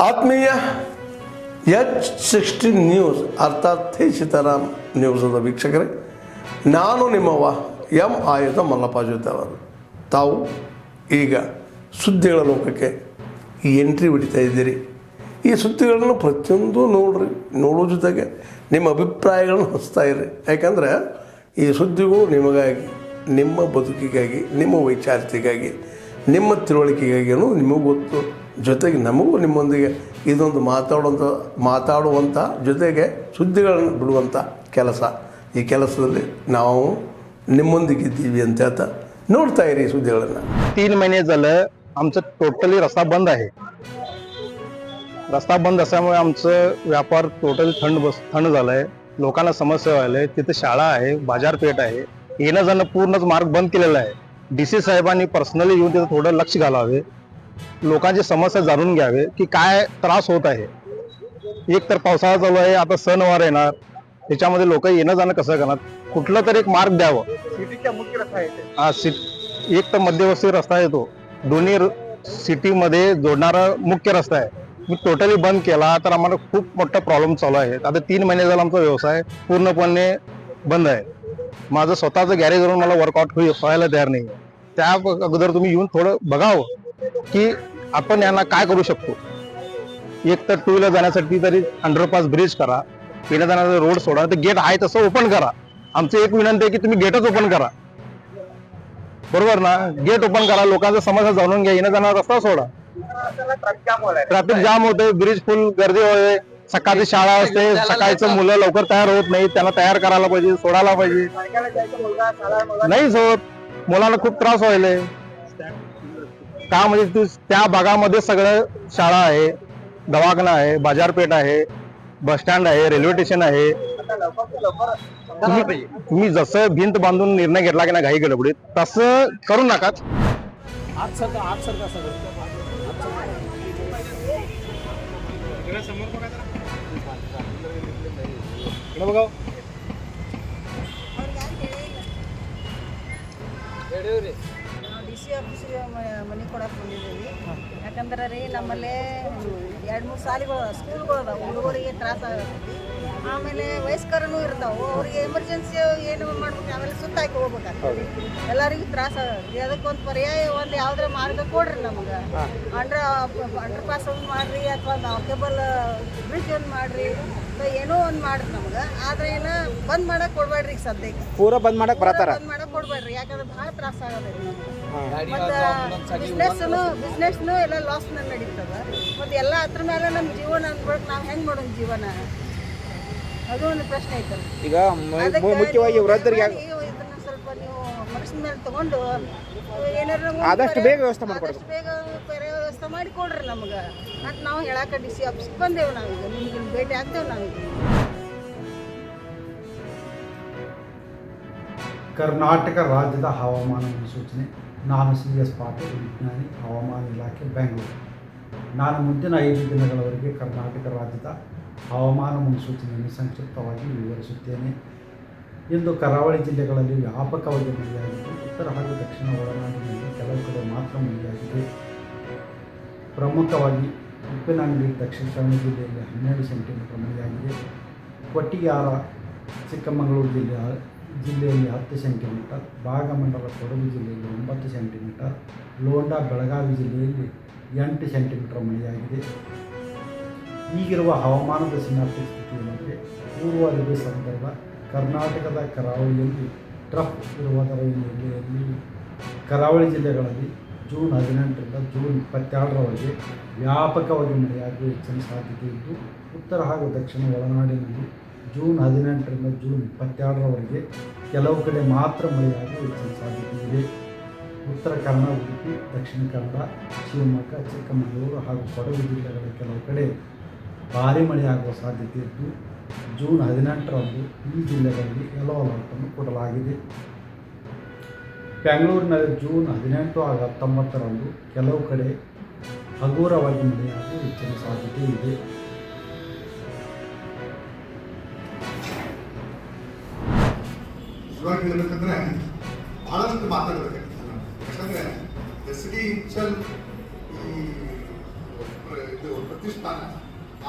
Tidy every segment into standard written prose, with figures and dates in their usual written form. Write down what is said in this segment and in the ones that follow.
ಆತ್ಮೀಯ H16 news ಅರ್ಥಾತ್ ಥೇ ಸೀತಾರಾಮ್ ನ್ಯೂಸದ ವೀಕ್ಷಕರೇ, ನಾನು ನಿಮ್ಮವ ಎಂ ಆಯುಧ ಮಲ್ಲಪ್ಪ ಜೊತೆವರು. ತಾವು ಈಗ ಸುದ್ದಿಗಳ ಲೋಕಕ್ಕೆ ಎಂಟ್ರಿ ಹೊಡಿತಾ ಇದ್ದೀರಿ. ಈ ಸುದ್ದಿಗಳನ್ನು ಪ್ರತಿಯೊಂದು ನೋಡೋ ಜೊತೆಗೆ ನಿಮ್ಮ ಅಭಿಪ್ರಾಯಗಳನ್ನು ಹಚ್ತಾ ಇರ್ರಿ. ಯಾಕಂದರೆ ಈ ಸುದ್ದಿಗಳು ನಿಮಗಾಗಿ, ನಿಮ್ಮ ಬದುಕಿಗಾಗಿ, ನಿಮ್ಮ ವೈಚಾರಿಕೆಗಾಗಿ, ನಿಮ್ಮ ತಿಳುವಳಿಕೆಗಾಗಿ ನಿಮಗೂ ಗೊತ್ತು. ಜೊತೆಗೆ ನಮಗೂ ನಿಮ್ಮೊಂದಿಗೆ ಇದೊಂದು ಮಾತಾಡುವಂಥ ಜೊತೆಗೆ ಸುದ್ದಿಗಳನ್ನು ಬಿಡುವಂಥ ಕೆಲಸ. ಈ ಕೆಲಸದಲ್ಲಿ ನಾವು निम्मोंदिगिದ್ದೀವಿ ಅಂತ ಹೇಳ್ತಾ ನೋಡ್ತಾ ಇರಿ सुद्दीಗಳನ್ನು. 3 महिने झालं आमचं टोटली रस्ता बंद आहे. रस्ता बंद असल्यामुळे आमचं व्यापार टोटली थंड झालाय. लोकांना समस्या व्हायला. तिथे शाळा आहे, बाजारपेठ आहे, येणं जाणं पूर्णच मार्ग बंद केलेला आहे. डीसी साहेबांनी पर्सनली येऊन तिथं थोडं लक्ष घालावे, लोकांची समस्या जाणून घ्यावे की काय त्रास होत आहे. एक तर पावसाळा चालू आहे, आता सणवार येणार, त्याच्यामध्ये लोक येणं जाणं कसं करणार, कुठलं तरी एक मार्ग द्यावं. सिटीचा मुख्य रस्ता आहे एक तर मध्यवर्ती रस्ता आहे, तो दोन्ही सिटीमध्ये जोडणारा मुख्य रस्ता आहे. मी टोटली बंद केला तर आम्हाला खूप मोठा प्रॉब्लेम चालू आहे. आता 3 महिने झाला आमचा व्यवसाय पूर्णपणे बंद आहे. माझं स्वतःचं गॅरेज वरून मला वर्कआउट व्हायला तयार नाही. त्या अगोदर तुम्ही येऊन थोडं बघावं की आपण यांना काय करू शकतो. एक तर 2 व्हीलर जाण्यासाठी तरी अंडरपास ब्रिज करा, येण्या जाण्याचा रोड सोडा, तर गेट आहे तसं ओपन करा. आमची एक विनंती आहे की तुम्ही गेटच ओपन करा, बरोबर ना. गेट ओपन करा, लोकांच्या समस्या जाणून घ्या, येण्या जाणारा रस्ता सोडा. ट्रॅफिक जाम होते, ब्रिज फुल गर्दी होते, सकाळची शाळा असते, सकाळचं मुलं लवकर तयार होत नाही, त्यांना तयार करायला पाहिजे, सोडायला पाहिजे. नाहीच होत, मुलांना खूप त्रास व्हायले. का म्हणजे त्या भागामध्ये सगळं शाळा आहे, दवाखाना आहे, बाजारपेठ आहे, बस स्टँड आहे, रेल्वे स्टेशन आहे. तुम्ही जसं भिंत बांधून निर्णय घेतला की ना घाई गडबडीत, तसं करू नका. ಡಿಸಿ ಆಫೀಸಿಗೆ ಮನೆ ಕೊಡಕ್ಕೆ ಬಂದಿದ್ದೀವಿ. ಯಾಕಂದ್ರೆ ರೀ ನಮ್ಮಲ್ಲೇ 2-3 ಶಾಲೆಗಳು ಸ್ಕೂಲ್ಗಳು ಅದಾವೆ, ಹುಡುಗರಿಗೆ ತ್ರಾಸ ಆಗತ್ತೆ. ಆಮೇಲೆ ವಯಸ್ಕರನು ಇರ್ತಾವೆ, ಅವ್ರಿಗೆ ಎಮರ್ಜೆನ್ಸಿ ಏನು ಮಾಡ್ಬೇಕು, ಆಮೇಲೆ ಸುತ್ತಾಕಿ ಹೋಗ್ಬೇಕಾಗ್ತದೆ. ಎಲ್ಲರಿಗೂ ತ್ರಾಸ ಆಗುತ್ತೆ. ಅದಕ್ಕೊಂದು ಪರ್ಯಾಯ ಒಂದು ಯಾವ್ದಾರ ಮಾರ್ಗ ಕೊಡ್ರಿ ನಮ್ಗೆ. ಅಂಡರ್ ಪಾಸ್ ಒಂದು ಮಾಡ್ರಿ, ಅಥವಾ ಕೇಬಲ್ ಬ್ರಿಡ್ಜ್ ಒಂದು ಮಾಡ್ರಿ, ಏನೋ ಒಂದು ಮಾಡ್ರಿ ನಮ್ಗೆ. ಆದ್ರೆ ಏನ ಬಂದ್ ಮಾಡಕ್ ಕೊಡ್ಬೇಡ್ರಿ. ಈಗ ಸದ್ಯಕ್ಕೆ ಪೂರ ಬಂದ್ ಮಾಡಕ್ ಬರತಾರ, ಬಂದ್ ಮಾಡಕ್ ಕೊಡ್ಬೇಡ್ರಿ. ಯಾಕಂದ್ರೆ ಭಾಳ ತ್ರಾಸ ಆಗದೆ. ಮತ್ತೆ ಬಿಸ್ನೆಸ್ನು ಎಲ್ಲ ಲಾಸ್ ನಡೀತದ. ಮತ್ತೆ ಎಲ್ಲ ಅದ್ರ ಮೇಲೆ ನಮ್ಮ ಜೀವನ ಅನ್ಬಿಟ್ಟು ನಾವು ಹೆಂಗ್ ಮಾಡೋಣ ಜೀವನ, ಅದು ಒಂದು ಪ್ರಶ್ನೆ ಐತಲ್ಲ. ಈಗ ಮುಖ್ಯವಾಗಿ ವೃದ್ಧರಿಗೆ ಇದನ್ನ ಸ್ವಲ್ಪ ನೀವು ಮನಸ್ಸಿನ ಮೇಲೆ ತಗೊಂಡು ಏನಾರ ಆದಷ್ಟು ಬೇಗ ವ್ಯವಸ್ಥೆ ಮಾಡ್ಕೊಡ್ಬೇಕು, ಬೇಗ ವ್ಯವಸ್ಥೆ ಮಾಡಿ ಕೊಡ್ರಿ ನಮ್ಗೆ ಅಂತ ನಾವು ಹೇಳಾಕ ಡಿಸಿ ಆಫೀಸ್ಗೆ ಬಂದೇವು. ನಾವೀಗ ನಿಮ್ಗೆ ಭೇಟಿ ಆಗ್ತೇವೆ. ನಾವೀಗ ಕರ್ನಾಟಕ ರಾಜ್ಯದ ಹವಾಮಾನ ಮುನ್ಸೂಚನೆ. ನಾನು CS ಪಾಟೀಲ್, ವಿಜ್ಞಾನಿ, ಹವಾಮಾನ ಇಲಾಖೆ, ಬೆಂಗಳೂರು. ನಾನು ಮುಂದಿನ 5 ದಿನಗಳವರೆಗೆ ಕರ್ನಾಟಕ ರಾಜ್ಯದ ಹವಾಮಾನ ಮುನ್ಸೂಚನೆಯನ್ನು ಸಂಕ್ಷಿಪ್ತವಾಗಿ ವಿವರಿಸುತ್ತೇನೆ. ಇಂದು ಕರಾವಳಿ ಜಿಲ್ಲೆಗಳಲ್ಲಿ ವ್ಯಾಪಕವಾಗಿ ಮಳೆಯಾಗಿದ್ದು, ಉತ್ತರ ಹಾಗೂ ದಕ್ಷಿಣ ಒಳನಾಡಿನಲ್ಲಿ ಕೆಲವು ಕಡೆ ಮಾತ್ರ ಮಳೆಯಾಗಿದೆ. ಪ್ರಮುಖವಾಗಿ ಉಪ್ಪಿನಂಗಡಿ ದಕ್ಷಿಣ ಕನ್ನಡ ಜಿಲ್ಲೆಯಲ್ಲಿ 12 ಸೆಂಟಿಮೀಟರ್ ಮಳೆಯಾಗಿದೆ. ಕೊಟ್ಟಿಗೆಹಾರ ಚಿಕ್ಕಮಗಳೂರು ಜಿಲ್ಲೆಯಲ್ಲಿ 10 ಸೆಂಟಿಮೀಟರ್, ಭಾಗಮಂಡಲ ಕೊಡಗು ಜಿಲ್ಲೆಯಲ್ಲಿ 9 ಸೆಂಟಿಮೀಟರ್, ಲೋಂಡಾ ಬೆಳಗಾವಿ ಜಿಲ್ಲೆಯಲ್ಲಿ 8 ಸೆಂಟಿಮೀಟರ್ ಮಳೆಯಾಗಿದೆ. ಈಗಿರುವ ಹವಾಮಾನದ ಸಿನಾಪ್ಟಿಕ್ ಸ್ಥಿತಿ ಏನೆಂದರೆ, ಪೂರ್ವ ಅರಬ್ಬಿ ಸಮುದ್ರದ ಕರ್ನಾಟಕದ ಕರಾವಳಿಯಲ್ಲಿ ಟ್ರಫ್ ಇರುವುದರ ಹಿನ್ನೆಲೆಯಲ್ಲಿ ಕರಾವಳಿ ಜಿಲ್ಲೆಗಳಲ್ಲಿ ಜೂನ್ 18ರಿಂದ ಜೂನ್ 22ರವರೆಗೆ ವ್ಯಾಪಕವಾಗಿ ಮಳೆಯಾಗುವ ಹೆಚ್ಚಿನ ಸಾಧ್ಯತೆ ಇದ್ದು, ಉತ್ತರ ಹಾಗೂ ದಕ್ಷಿಣ ಒಳನಾಡಿನಲ್ಲಿ ಜೂನ್ 18ರಿಂದ ಜೂನ್ 22ರವರೆಗೆ ಕೆಲವು ಕಡೆ ಮಾತ್ರ ಮಳೆಯಾಗುವ ಹೆಚ್ಚಿನ ಸಾಧ್ಯತೆ ಇದೆ. ಉತ್ತರ ಕನ್ನಡ, ಉಡುಪಿ, ದಕ್ಷಿಣ ಕನ್ನಡ, ಶಿವಮೊಗ್ಗ, ಚಿಕ್ಕಮಗಳೂರು ಹಾಗೂ ಕೊಡಗು ಜಿಲ್ಲೆಗಳ ಕೆಲವು ಕಡೆ ಭಾರೀ ಮಳೆಯಾಗುವ ಸಾಧ್ಯತೆ ಇದ್ದು, ಜೂನ್ 18ರಂದು ಈ ಜಿಲ್ಲೆಗಳಲ್ಲಿ ಯೆಲ್ಲೋ ಅಲರ್ಟನ್ನು ಕೊಡಲಾಗಿದೆ. ಬೆಂಗಳೂರಿನಲ್ಲಿ ಜೂನ್ 18 ಹಾಗೂ 19ರಂದು ಕೆಲವು ಕಡೆ ಹಗುರವಾಗಿ ಮಳೆಯಾಗುವ ಹೆಚ್ಚಿನ ಸಾಧ್ಯತೆ ಇದೆ. ಇವಾಗ ಹೇಳ್ಬೇಕಂದ್ರೆ ಭಾಳಷ್ಟು ಮಾತಾಡಬೇಕಾಗ್ತದೆ. ಯಾಕಂದರೆ ಎಸ್ ಡಿ ಇನ್ಶಲ್ ಈ ಇದು ಪ್ರತಿಷ್ಠೆ ಪಾಕಿಸ್ತಾನ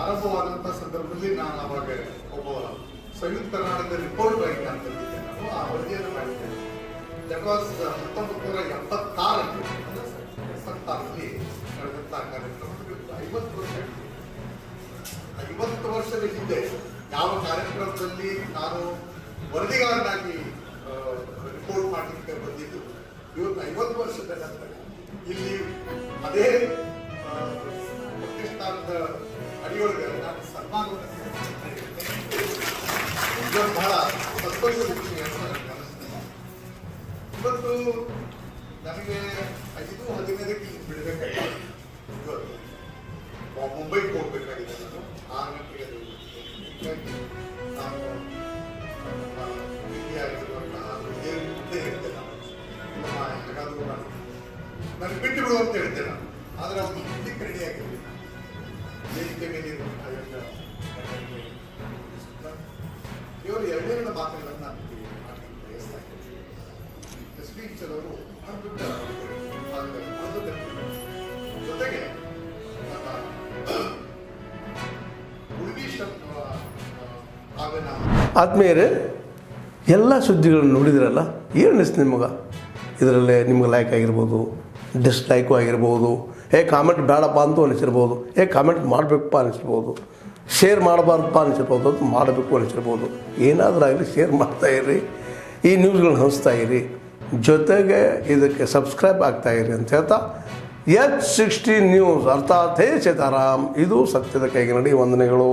ಆರಂಭವಾದಂಥ ಸಂದರ್ಭದಲ್ಲಿ ನಾನು ಅವಾಗ ಒಬ್ಬ ಸಂಯುಕ್ತ ಕರ್ನಾಟಕದ ರಿಪೋರ್ಟ್ ರೈಟರ್ ಅಂತ ಇದ್ದೆ. ನಾನು ಆ ವರದಿಯನ್ನು ಮಾಡಿದ್ದೇನೆ. ದಟ್ ವಾಸ್ 1976 76ರಲ್ಲಿ ನಡೆದಂಥ ಕಾರ್ಯಕ್ರಮ. 50 ವರ್ಷದ ಹಿಂದೆ ಯಾವ ಕಾರ್ಯಕ್ರಮದಲ್ಲಿ ನಾನು ವರದಿಗಾರನಾಗಿ ರಿಪೋರ್ಟ್ ಮಾಡಲಿಕ್ಕೆ ಬಂದಿದ್ದು, ಇವತ್ತು 50 ವರ್ಷದ ನಂತರ ಇಲ್ಲಿ ಅದೇ ಪಾಕಿಸ್ತಾನದ ಅಡಿಯೊಳಗೆ ನಾನು ಸನ್ಮಾನವನ್ನು ಇವತ್ತು ಬಹಳ ಸಂತೋಷದ ವಿಷಯ ಅಂತ ನನಗೆ ಅನಿಸ್ತದೆ. ಇವತ್ತು ನನಗೆ 5:15ಕ್ಕೆ ಇಲ್ಲಿ ಬಿಡಬೇಕಾಗಿದೆ. ಇವತ್ತು ಮುಂಬೈಗೆ ಹೋಗ್ಬೇಕಾಗಿದೆ. ನಾನು 6 ಗಂಟೆಗೆ ಹೀಗಾಗಿ ನಾನು ಆಗಿರುವಂತಹ ಮುಂದೆ ಹೇಳ್ತೇನೆ. ನಾನು ಹೇಗಾದರೂ ನನಗೆ ಬಿಟ್ಟು ಬಿಡು ಅಂತ ಹೇಳ್ತೇನೆ ನಾನು. ಆದರೆ ಅವ್ರು ಹಿಂದಕ್ಕೆ ರೆಡಿ ಆಗಿರಲಿಲ್ಲ. ವೇದಿಕೆ ಮೇಲೆ ಇರುವಂತಹ ಇವರು ಎರಡೆರಡು ಮಾತುಗಳನ್ನು ನಾನು ಮಾಡಲಿಕ್ಕೆ ಬಯಸ್ತಾ ಇದ್ದೇನೆ. ಸ್ಪೀಚ್ ಅವರು ಜೊತೆಗೆ ಆತ್ಮೀಯರೇ, ಎಲ್ಲ ಸುದ್ದಿಗಳನ್ನು ನೋಡಿದ್ರಲ್ಲ, ಏನು ಅನಿಸ್ತು ನಿಮಗೆ? ಇದರಲ್ಲೇ ನಿಮ್ಗೆ ಲೈಕ್ ಆಗಿರ್ಬೋದು, ಡಿಸ್ಲೈಕು ಆಗಿರ್ಬೋದು, ಕಾಮೆಂಟ್ ಬೇಡಪ್ಪ ಅಂತೂ ಅನಿಸಿರ್ಬೋದು, ಕಾಮೆಂಟ್ ಮಾಡಬೇಕಪ್ಪ ಅನಿಸಿರ್ಬೋದು, ಶೇರ್ ಮಾಡಬಾರ್ದಪ್ಪ ಅನಿಸಿರ್ಬೋದು, ಅದು ಮಾಡಬೇಕು ಅನಿಸಿರ್ಬೋದು. ಏನಾದರೂ ಆಗಲಿ ಶೇರ್ ಮಾಡ್ತಾಯಿರಿ, ಈ ನ್ಯೂಸ್ಗಳನ್ನ ಹಂಚ್ತಾ ಇರಿ, ಜೊತೆಗೆ ಇದಕ್ಕೆ ಸಬ್ಸ್ಕ್ರೈಬ್ ಆಗ್ತಾಯಿರಿ ಅಂತ ಹೇಳ್ತಾ H16 ನ್ಯೂಸ್ ಅರ್ಥಾತ್ ಹೇ ಸೀತಾರಾಮ್, ಇದು ಸತ್ಯದ ಕೈಗೆ ನಡಿ. ವಂದನೆಗಳು.